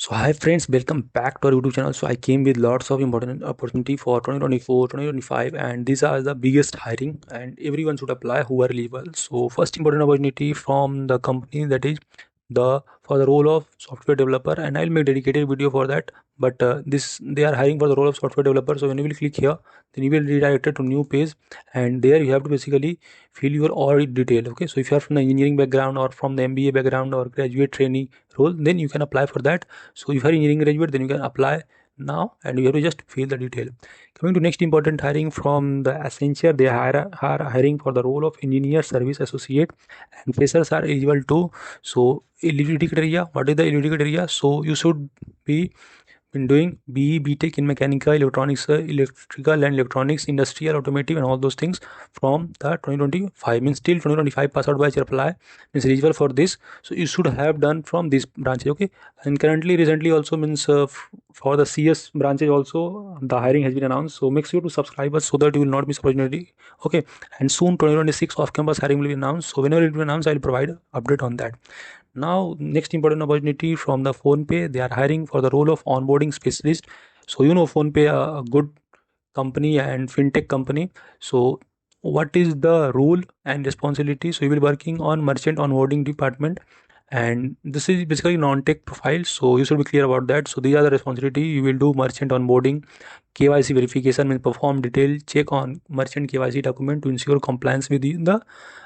So hi friends, welcome back to our YouTube channel. So I came with lots of important opportunity for 2024, 2025, and these are the biggest hiring and everyone should apply who are eligible. So first important opportunity from the company, that is the for the role of software developer, and I'll make dedicated video for that. But this they are hiring for the role of software developer. So when you will click here, then you will redirect it to new page, and there you have to basically fill your all detail. Okay, so if you are from the engineering background or from the MBA background or graduate trainee role, then you can apply for that. So if you are engineering graduate, then you can apply now, and you have to just fill the detail. Coming to next important hiring from the Accenture, they are hiring for the role of engineer service associate, and freshers are eligible too. So eligibility criteria, what is the eligibility criteria? So you should be been doing BE, BTech in mechanical, electronics, electrical and electronics, industrial, automotive, and all those things from the 2025. Means till 2025 pass out by apply means eligible for this. So you should have done from this branches. Okay, and currently recently also means for the CS branches also the hiring has been announced. So make sure to subscribe us so that you will not miss opportunity. Okay, and soon 2026 off campus hiring will be announced. So whenever it will be announced, I will provide update on that. Now, next important opportunity from the PhonePe, they are hiring for the role of onboarding specialist. So you know PhonePe, a good company and fintech company. So what is the role and responsibility? So you will be working on merchant onboarding department, and this is basically non-tech profile. So you should be clear about that. So these are the responsibility. You will do merchant onboarding, KYC verification, means perform detailed check on merchant KYC document to ensure compliance with the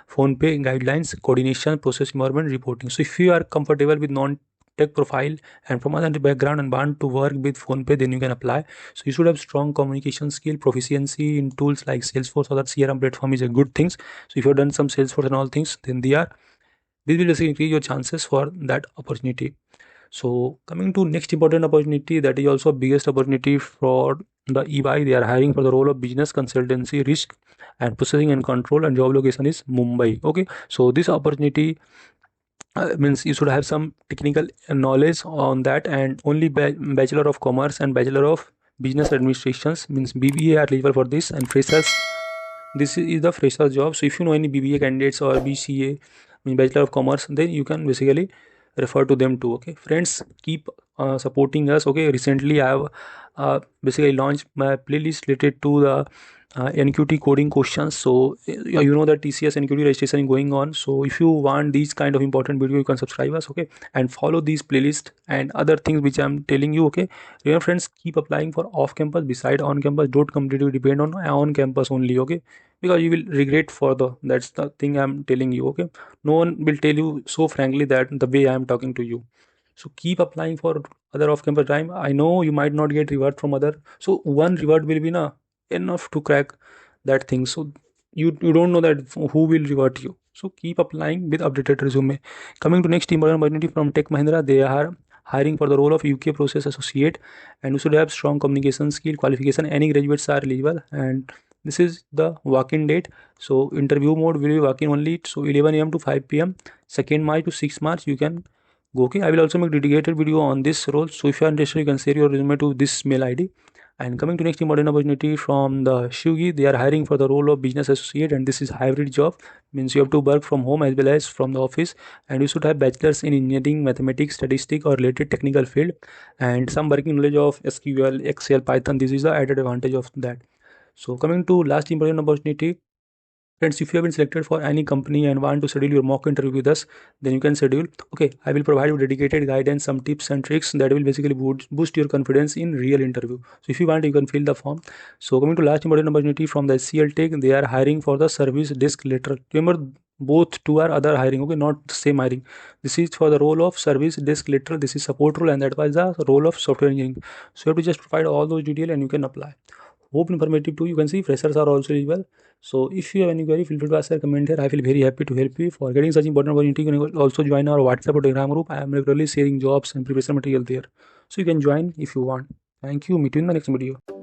PhonePe guidelines, coordination, process environment, reporting. So if you are comfortable with non-tech profile and from other background and want to work with PhonePe, then you can apply. So you should have strong communication skill, proficiency in tools like Salesforce or that CRM platform is a good things. So if you have done some Salesforce and all things, then this will basically increase your chances for that opportunity. So coming to next important opportunity, that is also biggest opportunity for the EY. They are hiring for the role of business consultancy, risk and processing and control, and job location is Mumbai. Okay, so this opportunity means you should have some technical knowledge on that, and only bachelor of commerce and bachelor of business administrations means BBA are eligible for this, and freshers, this is the fresher job. So if you know any BBA candidates or BCA, mean bachelor of commerce, then you can basically refer to them too. Okay friends, keep supporting us. Okay, recently I have basically launched my playlist related to the NQT coding questions. So you know that TCS NQT registration is going on. So if you want these kind of important video, you can subscribe us. Okay, and follow these playlist and other things which I'm telling you. Okay, remember friends, keep applying for off campus beside on campus. Don't completely depend on campus only. Okay, because you will regret further. That's the thing I'm telling you. Okay, no one will tell you so frankly that the way I'm talking to you. So keep applying for other off campus time. I know you might not get reward from other, so one reward will be enough to crack that thing. So you don't know that who will reward you. So keep applying with updated resume. Coming to next important opportunity from Tech Mahindra, they are hiring for the role of UK process associate, and you should have strong communication skill qualification. Any graduates are eligible, and this is the walk-in date. So interview mode will be walk-in only. So 11 a.m. to 5 p.m. 2nd March to 6th March you can go. Okay, I will also make dedicated video on this role. So if you are interested, you can share your resume to this mail ID. And coming to next important opportunity from the Shugi, they are hiring for the role of business associate, and this is hybrid job. Means you have to work from home as well as from the office, and you should have bachelor's in engineering, mathematics, statistics, or related technical field, and some working knowledge of SQL, Excel, Python. This is the added advantage of that. So coming to last important opportunity, friends, if you have been selected for any company and want to schedule your mock interview with us, then you can schedule. Okay, I will provide you dedicated guidance, some tips and tricks that will basically boost your confidence in real interview. So if you want, you can fill the form. So coming to last important opportunity from the SCL Tech, they are hiring for the service desk lateral. Remember, both two are other hiring. Okay, not the same hiring. This is for the role of service desk lateral. This is support role, and that was the role of software engineering. So you have to just provide all those details and you can apply. Hope informative too. You can see freshers are also eligible. So if you have any query, feel free to ask or comment here. I feel very happy to help you. For getting such important opportunity, you can also join our WhatsApp or Telegram group. I am regularly sharing jobs and preparation material there. So you can join if you want. Thank you. Meet you in the next video.